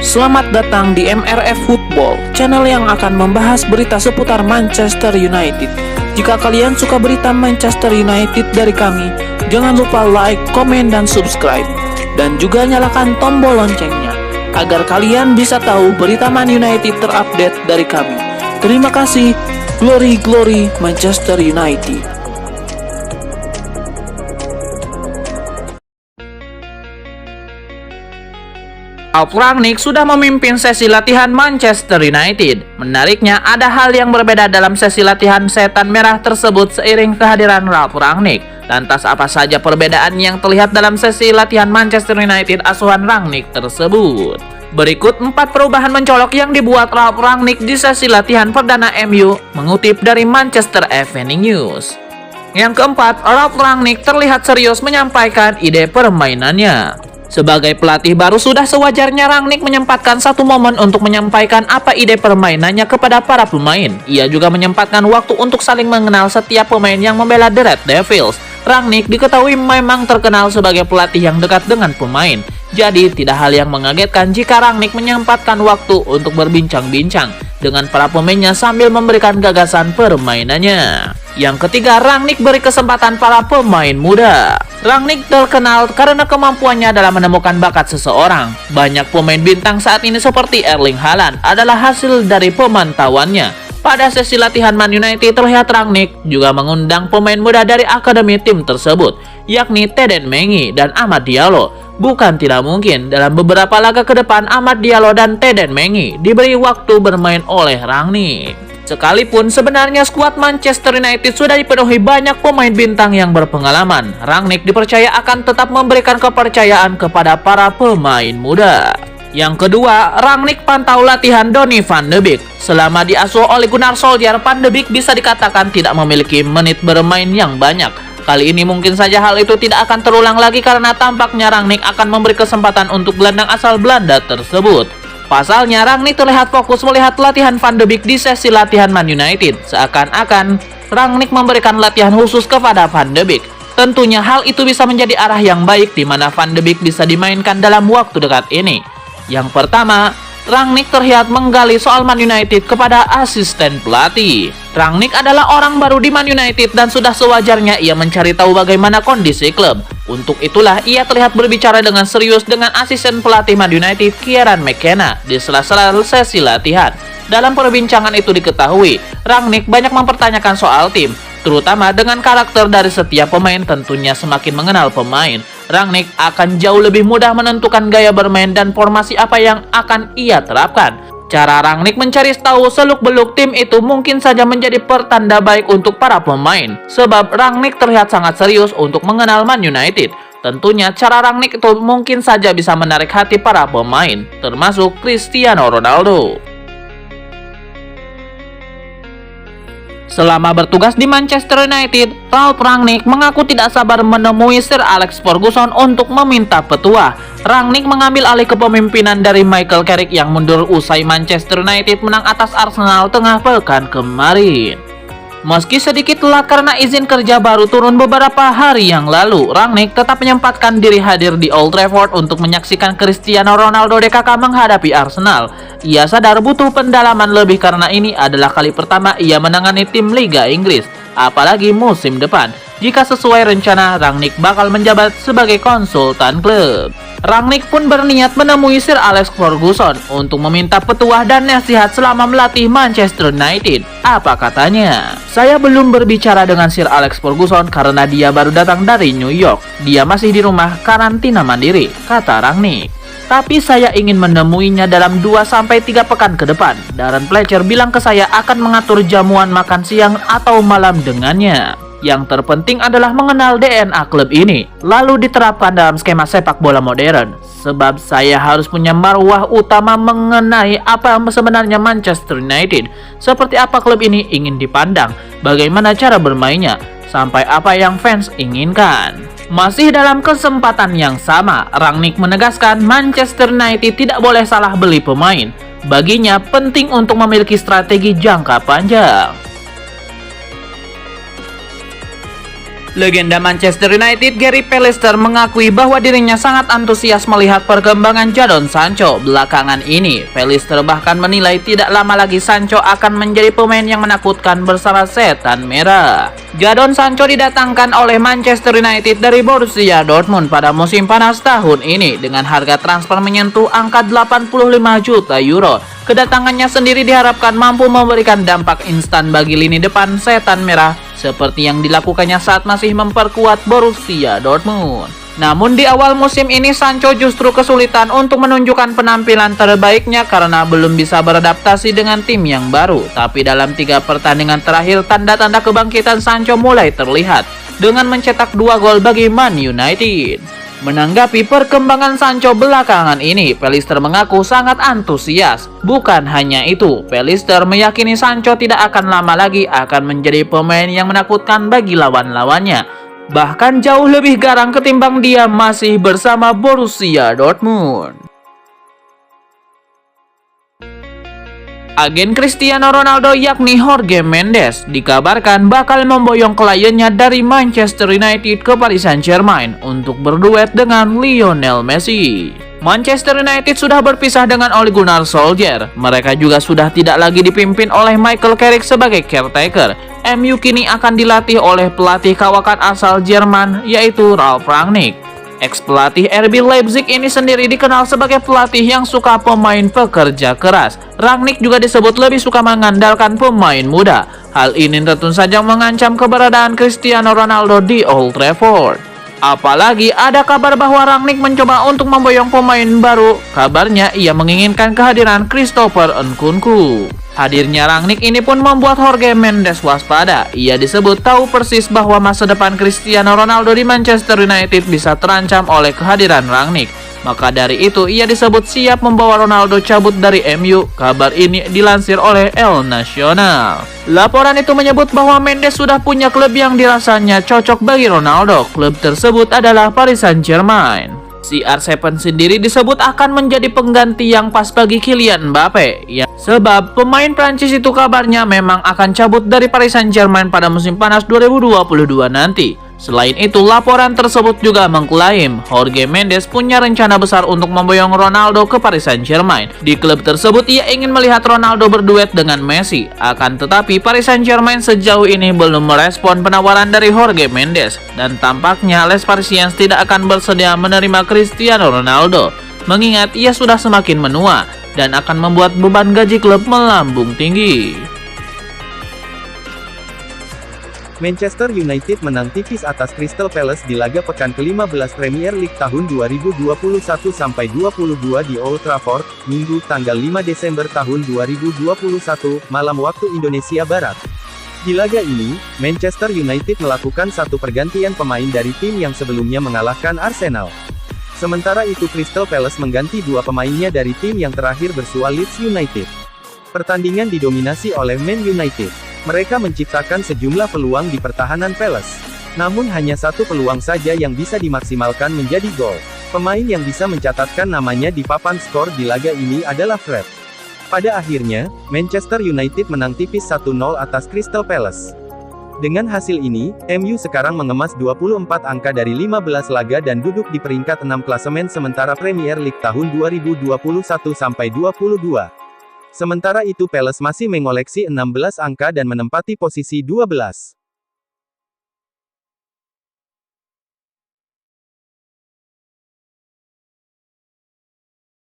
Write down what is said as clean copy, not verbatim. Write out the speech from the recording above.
Selamat datang di MRF Football, channel yang akan membahas berita seputar Manchester United. Jika kalian suka berita Manchester United dari kami, jangan lupa like, komen, dan subscribe. Dan juga nyalakan tombol loncengnya, agar kalian bisa tahu berita Man United terupdate dari kami. Terima kasih, Glory Glory Manchester United. Ralf Rangnick sudah memimpin sesi latihan Manchester United. Menariknya, ada hal yang berbeda dalam sesi latihan setan merah tersebut seiring kehadiran Ralf Rangnick. Lantas apa saja perbedaan yang terlihat dalam sesi latihan Manchester United asuhan Rangnick tersebut? Berikut 4 perubahan mencolok yang dibuat Ralf Rangnick di sesi latihan perdana MU, mengutip dari Manchester Evening News. Yang keempat, Ralf Rangnick terlihat serius menyampaikan ide permainannya. Sebagai pelatih baru, sudah sewajarnya Rangnick menyempatkan satu momen untuk menyampaikan apa ide permainannya kepada para pemain. Ia juga menyempatkan waktu untuk saling mengenal setiap pemain yang membela The Red Devils. Rangnick diketahui memang terkenal sebagai pelatih yang dekat dengan pemain. Jadi tidak hal yang mengagetkan jika Rangnick menyempatkan waktu untuk berbincang-bincang dengan para pemainnya sambil memberikan gagasan permainannya. Yang ketiga, Rangnick beri kesempatan para pemain muda. Rangnick terkenal karena kemampuannya dalam menemukan bakat seseorang. Banyak pemain bintang saat ini seperti Erling Haaland adalah hasil dari pemantauannya. Pada sesi latihan Man United terlihat Rangnick juga mengundang pemain muda dari akademi tim tersebut, yakni Teden Mengi dan Amad Diallo. Bukan tidak mungkin dalam beberapa laga ke depan Amad Diallo dan Teden Mengi diberi waktu bermain oleh Rangnick. Sekalipun sebenarnya skuad Manchester United sudah dipenuhi banyak pemain bintang yang berpengalaman, Rangnick dipercaya akan tetap memberikan kepercayaan kepada para pemain muda. Yang kedua, Rangnick pantau latihan Donny van de Beek. Selama diasuh oleh Gunnar Solskjaer, Van de Beek bisa dikatakan tidak memiliki menit bermain yang banyak. Kali ini mungkin saja hal itu tidak akan terulang lagi karena tampaknya Rangnick akan memberi kesempatan untuk gelandang asal Belanda tersebut. Pasalnya, Rangnick terlihat fokus melihat latihan Van de Beek di sesi latihan Man United. Seakan-akan Rangnick memberikan latihan khusus kepada Van de Beek. Tentunya hal itu bisa menjadi arah yang baik di mana Van de Beek bisa dimainkan dalam waktu dekat ini. Yang pertama, Rangnick terlihat menggali soal Man United kepada asisten pelatih. Rangnick adalah orang baru di Man United dan sudah sewajarnya ia mencari tahu bagaimana kondisi klub. Untuk itulah ia terlihat berbicara dengan serius dengan asisten pelatih Man United Kieran McKenna di sela-sela sesi latihan. Dalam perbincangan itu diketahui, Rangnick banyak mempertanyakan soal tim, terutama dengan karakter dari setiap pemain. Tentunya semakin mengenal pemain, Rangnick akan jauh lebih mudah menentukan gaya bermain dan formasi apa yang akan ia terapkan. Cara Rangnick mencari tahu seluk-beluk tim itu mungkin saja menjadi pertanda baik untuk para pemain, sebab Rangnick terlihat sangat serius untuk mengenal Man United. Tentunya cara Rangnick itu mungkin saja bisa menarik hati para pemain, termasuk Cristiano Ronaldo. Selama bertugas di Manchester United, Ralf Rangnick mengaku tidak sabar menemui Sir Alex Ferguson untuk meminta petua. Rangnick mengambil alih kepemimpinan dari Michael Carrick yang mundur usai Manchester United menang atas Arsenal tengah pekan kemarin. Meski sedikit telat karena izin kerja baru turun beberapa hari yang lalu, Rangnick tetap menyempatkan diri hadir di Old Trafford untuk menyaksikan Cristiano Ronaldo DKK menghadapi Arsenal. Ia sadar butuh pendalaman lebih karena ini adalah kali pertama ia menangani tim Liga Inggris, apalagi musim depan. Jika sesuai rencana, Rangnick bakal menjabat sebagai konsultan klub. Rangnick pun berniat menemui Sir Alex Ferguson untuk meminta petuah dan nasihat selama melatih Manchester United. Apa katanya? Saya belum berbicara dengan Sir Alex Ferguson karena dia baru datang dari New York. Dia masih di rumah karantina mandiri, kata Rangnick. Tapi saya ingin menemuinya dalam 2-3 pekan ke depan. Darren Fletcher bilang ke saya akan mengatur jamuan makan siang atau malam dengannya. Yang terpenting adalah mengenal DNA klub ini, lalu diterapkan dalam skema sepak bola modern. Sebab saya harus punya marwah utama mengenai apa sebenarnya Manchester United, seperti apa klub ini ingin dipandang, bagaimana cara bermainnya, sampai apa yang fans inginkan. Masih dalam kesempatan yang sama, Rangnick menegaskan Manchester United tidak boleh salah beli pemain. Baginya penting untuk memiliki strategi jangka panjang. Legenda Manchester United Gary Pallister mengakui bahwa dirinya sangat antusias melihat perkembangan Jadon Sancho belakangan ini. Pallister bahkan menilai tidak lama lagi Sancho akan menjadi pemain yang menakutkan bersama Setan Merah. Jadon Sancho didatangkan oleh Manchester United dari Borussia Dortmund pada musim panas tahun ini dengan harga transfer menyentuh angka 85 juta euro. Kedatangannya sendiri diharapkan mampu memberikan dampak instan bagi lini depan Setan Merah seperti yang dilakukannya saat masih memperkuat Borussia Dortmund. Namun di awal musim ini Sancho justru kesulitan untuk menunjukkan penampilan terbaiknya karena belum bisa beradaptasi dengan tim yang baru. Tapi dalam 3 pertandingan terakhir tanda-tanda kebangkitan Sancho mulai terlihat dengan mencetak 2 gol bagi Man United. Menanggapi perkembangan Sancho belakangan ini, Pallister mengaku sangat antusias. Bukan hanya itu, Pallister meyakini Sancho tidak akan lama lagi akan menjadi pemain yang menakutkan bagi lawan-lawannya. Bahkan jauh lebih garang ketimbang dia masih bersama Borussia Dortmund. Agen Cristiano Ronaldo yakni Jorge Mendes dikabarkan bakal memboyong kliennya dari Manchester United ke Paris Saint-Germain untuk berduet dengan Lionel Messi. Manchester United sudah berpisah dengan Ole Gunnar Solskjaer. Mereka juga sudah tidak lagi dipimpin oleh Michael Carrick sebagai caretaker. MU kini akan dilatih oleh pelatih kawakan asal Jerman yaitu Ralf Rangnick. Ex-pelatih RB Leipzig ini sendiri dikenal sebagai pelatih yang suka pemain pekerja keras. Rangnick juga disebut lebih suka mengandalkan pemain muda. Hal ini tentu saja mengancam keberadaan Cristiano Ronaldo di Old Trafford. Apalagi ada kabar bahwa Rangnick mencoba untuk memboyong pemain baru. Kabarnya ia menginginkan kehadiran Christopher Nkunku. Hadirnya Rangnick ini pun membuat Jorge Mendes waspada. Ia disebut tahu persis bahwa masa depan Cristiano Ronaldo di Manchester United bisa terancam oleh kehadiran Rangnick. Maka dari itu ia disebut siap membawa Ronaldo cabut dari MU. Kabar ini dilansir oleh El Nacional. Laporan itu menyebut bahwa Mendes sudah punya klub yang dirasanya cocok bagi Ronaldo. Klub tersebut adalah Paris Saint-Germain. CR7 sendiri disebut akan menjadi pengganti yang pas bagi Kylian Mbappe. Sebab pemain Prancis itu kabarnya memang akan cabut dari Paris Saint-Germain pada musim panas 2022 nanti. Selain itu, laporan tersebut juga mengklaim Jorge Mendes punya rencana besar untuk memboyong Ronaldo ke Paris Saint-Germain. Di klub tersebut, ia ingin melihat Ronaldo berduet dengan Messi. Akan tetapi, Paris Saint-Germain sejauh ini belum merespon penawaran dari Jorge Mendes. Dan tampaknya Les Parisiens tidak akan bersedia menerima Cristiano Ronaldo, mengingat ia sudah semakin menua dan akan membuat beban gaji klub melambung tinggi. Manchester United menang tipis atas Crystal Palace di laga pekan ke-15 Premier League tahun 2021-22 di Old Trafford, Minggu tanggal 5 Desember tahun 2021, malam waktu Indonesia Barat. Di laga ini, Manchester United melakukan satu pergantian pemain dari tim yang sebelumnya mengalahkan Arsenal. Sementara itu Crystal Palace mengganti 2 pemainnya dari tim yang terakhir bersua Leeds United. Pertandingan didominasi oleh Man United. Mereka menciptakan sejumlah peluang di pertahanan Palace. Namun hanya 1 peluang saja yang bisa dimaksimalkan menjadi gol. Pemain yang bisa mencatatkan namanya di papan skor di laga ini adalah Fred. Pada akhirnya, Manchester United menang tipis 1-0 atas Crystal Palace. Dengan hasil ini, MU sekarang mengemas 24 angka dari 15 laga dan duduk di peringkat 6 klasemen sementara Premier League tahun 2021-22. Sementara itu Palace masih mengoleksi 16 angka dan menempati posisi 12.